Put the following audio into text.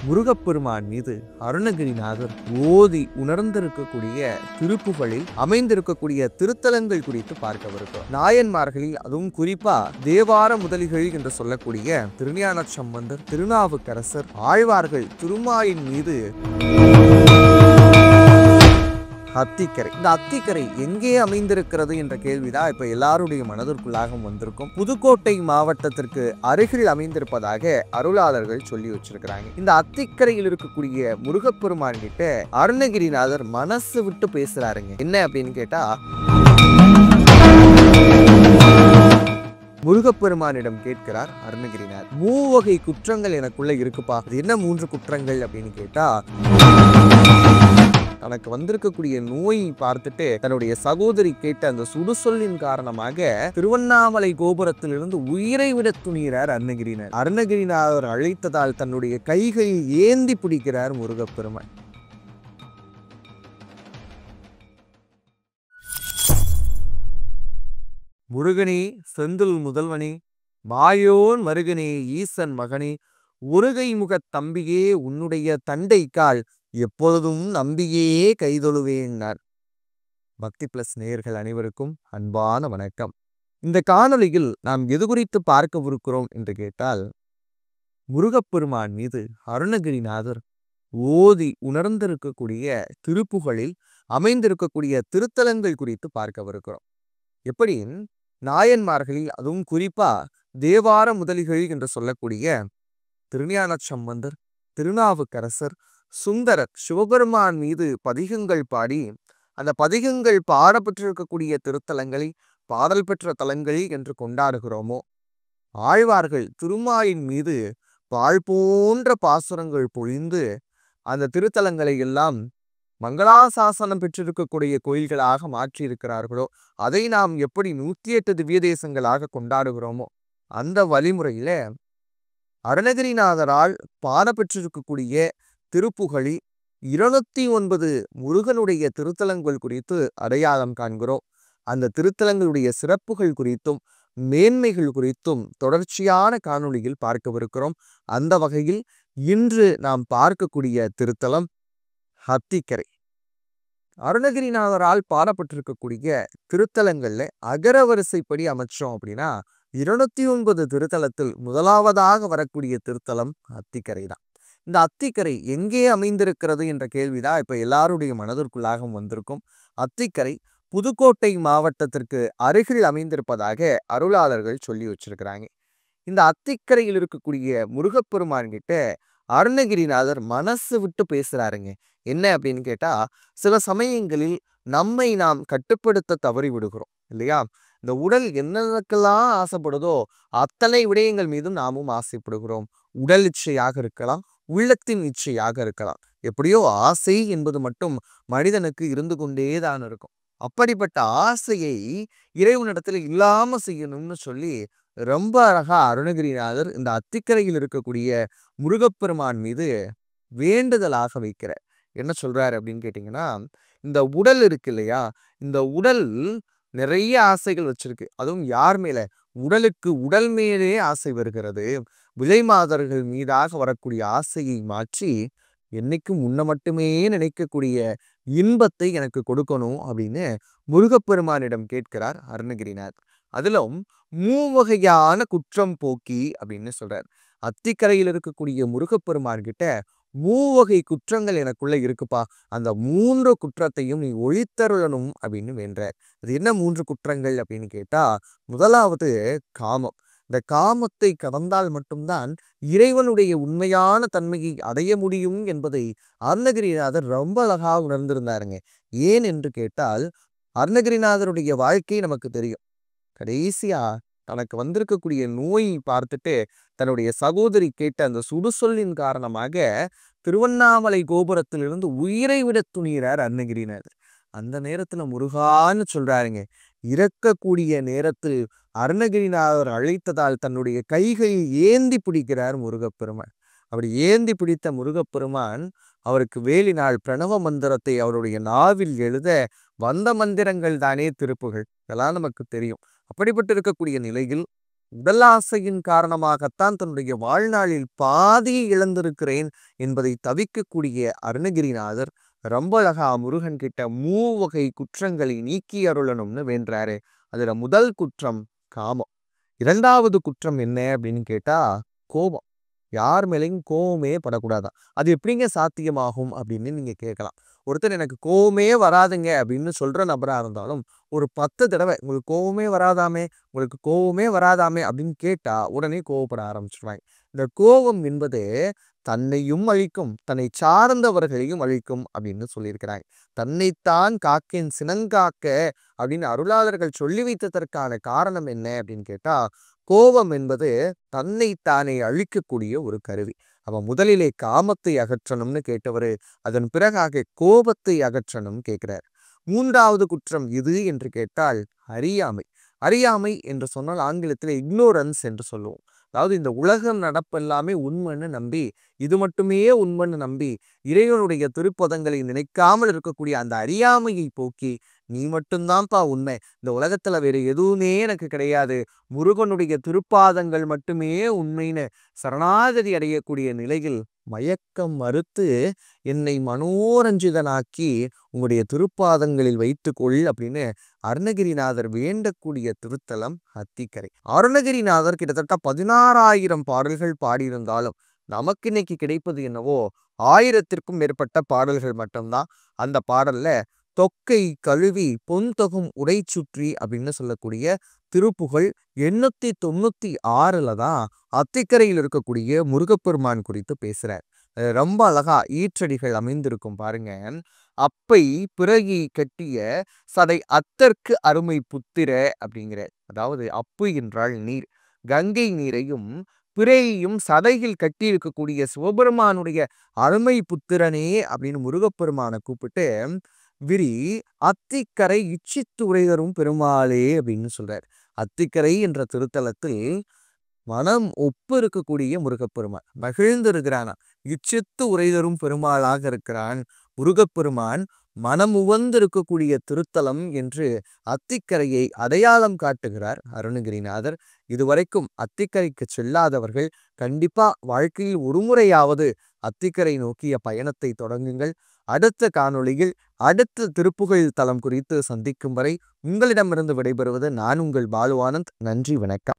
முருகப்பெருமான் மீது அருணகிரிநாதர் ஓதி உணர்ந்திருக்கக்கூடிய திருப்புகளில் அமைந்திருக்கக்கூடிய திருத்தலங்கள் குறித்து பார்க்கவிருக்கிறோம். நாயன்மார்களில் அதுவும் குறிப்பா தேவார முதலிகள் என்று சொல்லக்கூடிய திருஞான சம்பந்தர், திருநாவுக்கரசர், ஆழ்வார்கள் திருமாலின் மீது அத்திக்கரை. இந்த அத்திக்கரை எங்கே அமைந்திருக்கிறது என்ற கேள்விதான் இப்ப எல்லாருடைய மனதிற்குள்ளாக வந்திருக்கும். புதுக்கோட்டை மாவட்டத்திற்கு அருகில் அமைந்திருப்பதாக அருளாளர்கள் சொல்லி வச்சிருக்கிறாங்க. இந்த அத்திக்கரையில் இருக்கக்கூடிய முருகப்பெருமான் கிட்ட அருணகிரிநாதர் மனசு விட்டு பேசுறாருங்க. என்ன அப்படின்னு கேட்டா, முருகப்பெருமானிடம் கேட்கிறார் அருணகிரிநாதர், மூவகை குற்றங்கள் எனக்குள்ள இருக்குப்பா. அது என்ன 3 குற்றங்கள் அப்படின்னு கேட்டா, தனக்கு வந்திருக்கக்கூடிய நோயை பார்த்துட்டு தன்னுடைய சகோதரி கேட்ட அந்த சுடுசொல்லின் காரணமாக திருவண்ணாமலை கோபுரத்திலிருந்து உயிரை விட துணிகிறார் அருணகிரிநாதர். அருணகிரிநாதர் அழைத்ததால் தன்னுடைய கைகள் ஏந்தி பிடிக்கிறார் முருகப்பெருமான். முருகனே செந்தில் முதல்வனே, மாயோன் மருகனே ஈசன் மகனே, ஒருகை முகத் தம்பியே உன்னுடைய தண்டைக்கால் எப்பொழுதும் நம்பியே கைதொழுவேன்னார். பக்தி பிளஸ் நேயர்கள் அனைவருக்கும் அன்பான வணக்கம். இந்த காணொளியில் நாம் எது குறித்து பார்க்கவிருக்கிறோம் என்று கேட்டால், முருகப்பெருமான் மீது அருணகிரிநாதர் ஓதி உணர்ந்திருக்கக்கூடிய திருப்புகளில் அமைந்திருக்கக்கூடிய திருத்தலங்கள் குறித்து பார்க்கவிருக்கிறோம். எப்படி நாயன்மார்களில் அதுவும் குறிப்பா தேவார முதலிகள் என்று சொல்லக்கூடிய திருஞான சம்பந்தர், திருநாவுக்கரசர், சுந்தரர் சிவபெருமான் மீது பதிகங்கள் பாடி அந்த பதிகங்கள் பாடப்பட்டிருக்கக்கூடிய திருத்தலங்களை பாடல் பெற்ற தலங்கள் என்று கொண்டாடுகிறோமோ, ஆழ்வார்கள் திருமாலின் மீது பால் போன்ற பாசுரங்கள் பொழிந்து அந்த திருத்தலங்களை எல்லாம் மங்களாசாசனம் பெற்றிருக்கக்கூடிய கோயில்களாக மாற்றி இருக்கிறார்களோ, அதை நாம் எப்படி 108 திவ்ய தேசங்களாக கொண்டாடுகிறோமோ, அந்த வழிமுறையில அருணகிரிநாதரால் பாடப்பெற்றிருக்கக்கூடிய திருப்புகழில் 209 முருகனுடைய திருத்தலங்கள் குறித்து அடையாளம் காண்கிறோம். அந்த திருத்தலங்களுடைய சிறப்புகள் குறித்தும் மேன்மைகள் குறித்தும் தொடர்ச்சியான காணொளியில் பார்க்கவிருக்கிறோம். அந்த வகையில் இன்று நாம் பார்க்கக்கூடிய திருத்தலம் அத்திக்கரை. அருணகிரிநாதரால் பாடப்பட்டிருக்கக்கூடிய திருத்தலங்கள்ல அகரவரிசைப்படி அமைச்சோம் அப்படின்னா 209 திருத்தலத்தில் முதலாவதாக வரக்கூடிய திருத்தலம் அத்திக்கரை தான். இந்த அத்திக்கரை எங்கே அமைந்திருக்கிறது என்ற கேள்விதான் இப்ப எல்லாருடைய மனதிற்குள்ளாக வந்திருக்கும். அத்திக்கரை புதுக்கோட்டை மாவட்டத்திற்கு அருகில் அமைந்திருப்பதாக அருளாளர்கள் சொல்லி வச்சிருக்கிறாங்க. இந்த அத்திக்கரையில் இருக்கக்கூடிய முருகப்பெருமான் கிட்ட அருணகிரிநாதர் மனசு விட்டு பேசுறாருங்க. என்ன அப்படின்னு கேட்டா, சில சமயங்களில் நம்மை நாம் கட்டுப்படுத்த தவறி விடுகிறோம் இல்லையா? இந்த உடல் என்னென்னக்கெல்லாம் ஆசைப்படுதோ அத்தனை விடயங்கள் மீதும் நாமும் ஆசைப்படுகிறோம். உடல் இச்சையாக இருக்கலாம், உள்ளத்தின் இச்சையாக இருக்கலாம். எப்படியோ ஆசை என்பது மட்டும் மனிதனுக்கு இருந்து கொண்டேதான் இருக்கும். அப்படிப்பட்ட ஆசையை இறைவனிடத்துல இல்லாம செய்யணும்னு சொல்லி ரொம்ப அழகா அருணகிரிநாதர் இந்த அத்திக்கரையில் இருக்கக்கூடிய முருகப்பெருமான் மீது வேண்டுதலாக வைக்கிற என்ன சொல்றாரு அப்படின்னு கேட்டீங்கன்னா, இந்த உடல் இருக்கு இல்லையா, இந்த உடல் நிறைய ஆசைகள் வச்சிருக்கு. அதுவும் யார் மேல? உடலுக்கு உடல் மேலே ஆசை வருகிறது. விலை மாதர்கள் மீதாக வரக்கூடிய ஆசையை மாற்றி என்னைக்கும் உன்னை மட்டுமே நினைக்கக்கூடிய இன்பத்தை எனக்கு கொடுக்கணும் அப்படின்னு முருகப்பெருமானிடம் கேட்கிறார் அருணகிரிநாதர். அதிலும் மூவகையான குற்றம் போக்கி அப்படின்னு சொல்றார். அத்திக்கரையில் இருக்கக்கூடிய முருகப்பெருமான் கிட்ட மூவகை குற்றங்கள் எனக்குள்ள இருக்குப்பா, அந்த 3 குற்றத்தையும் நீ ஒழித்தருளணும் அப்படின்னு வேண்டார். அது என்ன 3 குற்றங்கள் அப்படின்னு கேட்டா, முதலாவது காமம். இந்த காமத்தை கடந்தால் மட்டும்தான் இறைவனுடைய உண்மையான தன்மையை அடைய முடியும் என்பதை அருணகிரிநாதர் ரொம்ப அழகாக உணர்ந்திருந்தாருங்க. ஏன் என்று கேட்டால், அருணகிரிநாதருடைய வாழ்க்கை நமக்கு தெரியும். கடைசியா தனக்கு வந்திருக்கக்கூடிய நோயை பார்த்துட்டு தன்னுடைய சகோதரி கேட்ட அந்த சுடுசொல்லின் காரணமாக திருவண்ணாமலை கோபுரத்திலிருந்து உயிரை விட துணிகிறார் அருணகிரிநாதர். அந்த நேரத்துல முருகான்னு சொல்றாருங்க. இறக்கக்கூடிய நேரத்தில் அருணகிரிநாதர் அழைத்ததால் தன்னுடைய கைகள் ஏந்தி பிடிக்கிறார் முருகப்பெருமான். அப்படி ஏந்தி பிடித்த முருகப்பெருமான் அவருக்கு வேலினால் பிரணவ மந்திரத்தை அவருடைய நாவில் எழுத வந்த மந்திரங்கள் தானே திருப்புகள். இதெல்லாம் நமக்கு தெரியும். அப்படிப்பட்டு இருக்கக்கூடிய நிலையில் உடலாசையின் காரணமாகத்தான் தன்னுடைய வாழ்நாளில் பாதியை இழந்திருக்கிறேன் என்பதை தவிக்கக்கூடிய அருணகிரிநாதர் ரொம்ப அழகா முருகன் கிட்ட மூவகை குற்றங்களை நீக்கி அருளணும்னு வேண்டுறாரு. அதுல முதல் குற்றம் காமம். இரண்டாவது குற்றம் என்ன அப்படின்னு கேட்டா கோபம். யார் மேலேயும் கோவமே படக்கூடாதான். அது எப்படிங்க சாத்தியமாகும் அப்படின்னு நீங்க கேட்கலாம். ஒருத்தர் எனக்கு கோவமே வராதுங்க அப்படின்னு சொல்ற நபரா இருந்தாலும் ஒரு 10 தடவை உங்களுக்கு கோவமே வராதாமே, உங்களுக்கு கோவமே வராதாமே அப்படின்னு கேட்டா உடனே கோவப்பட ஆரம்பிச்சிருவாங்க. இந்த கோபம் என்பது தன்னையும் அழிக்கும், தன்னை சார்ந்தவர்களையும் அழிக்கும் அப்படின்னு சொல்லியிருக்கிறாங்க. தன்னைத்தான் காக்கின் சினங்காக்க அப்படின்னு அருளாளர்கள் சொல்லி வைத்ததற்கான காரணம் என்ன அப்படின்னு கேட்டா கோபம் என்பது தன்னைத்தானே அழிக்கக்கூடிய ஒரு கருவி. அவன் முதலிலே காமத்தை அகற்றணும்னு கேட்டவரு அதன் பிறகாக கோபத்தை அகற்றணும் கேட்கிறார். மூன்றாவது குற்றம் இது என்று கேட்டால் அறியாமை. அறியாமை என்று சொன்னால் ஆங்கிலத்தில் இக்னோரன்ஸ் என்று சொல்லுவோம். அதாவது இந்த உலகம் நடப்பெல்லாமே உண்மைன்னு நம்பி இது மட்டுமே உண்மைன்னு நம்பி இறைவனுடைய திருப்பதங்களை நினைக்காமல் இருக்கக்கூடிய அந்த அறியாமையை போக்கி நீ மட்டும்தான்ப்பா உண்மை, இந்த உலகத்துல வேற எதுவுமே எனக்கு கிடையாது, முருகனுடைய திருப்பாதங்கள் மட்டுமே உண்மைன்னு சரணாகதி அடையக்கூடிய நிலையில் மயக்கம் மறுத்து என்னை மனோரஞ்சிதனாக்கி உங்களுடைய திருப்பாதங்களில் வைத்துக்கொள் அப்படின்னு அருணகிரிநாதர் வேண்டக்கூடிய திருத்தலம் அத்திக்கரை. அருணகிரிநாதர் கிட்டத்தட்ட 16,000 பாடல்கள் பாடியிருந்தாலும் நமக்கு இன்னைக்கு கிடைப்பது என்னவோ 1000த்திற்கும் மேற்பட்ட பாடல்கள் மட்டும்தான். அந்த பாடல்ல தொக்கை கழுவி பொன்தொகும் உடை சுற்றி அப்படின்னு சொல்லக்கூடிய திருப்புகழ் 896ல தான் அத்திக்கரையில் இருக்கக்கூடிய முருகப்பெருமான் குறித்து பேசுறார். ரொம்ப அழகா ஈற்றடிகள் அமைந்திருக்கும் பாருங்க. அப்பை பிறகி கட்டிய சதை அத்தற்கு அருமை புத்திர அப்படிங்கிற, அதாவது அப்பு என்றால் நீர், கங்கை நீரையும் பிறையையும் சதையில் கட்டி இருக்கக்கூடிய சிவபெருமானுடைய அருமை புத்திரனே அப்படின்னு முருகப்பெருமானை கூப்பிட்டு விரி அத்திக்கரை இச்சித்து உரைதரும் பெருமாளே அப்படின்னு சொல்றார். அத்திக்கரை என்ற திருத்தலத்தில் மனம் ஒப்பு இருக்கக்கூடிய முருகப்பெருமான் மகிழ்ந்து இருக்கிறானா, இச்சித்து உரைதரும் பெருமாளாக இருக்கிறான் முருகப்பெருமான். மனம் உவந்து இருக்கக்கூடிய திருத்தலம் என்று அத்திக்கரையை அடையாளம் காட்டுகிறார் அருணகிரிநாதர். இதுவரைக்கும் அத்திக்கரைக்கு செல்லாதவர்கள் கண்டிப்பா வாழ்க்கையில் ஒருமுறையாவது அத்திக்கரை நோக்கிய பயணத்தை தொடங்குங்கள். அடுத்த காணொளியில் அடுத்த திருப்புகழ் தலம் குறித்து சந்திக்கும் வரை உங்களிடமிருந்து விடைபெறுவது நான் உங்கள் பாலு ஆனந்த். நன்றி, வணக்கம்.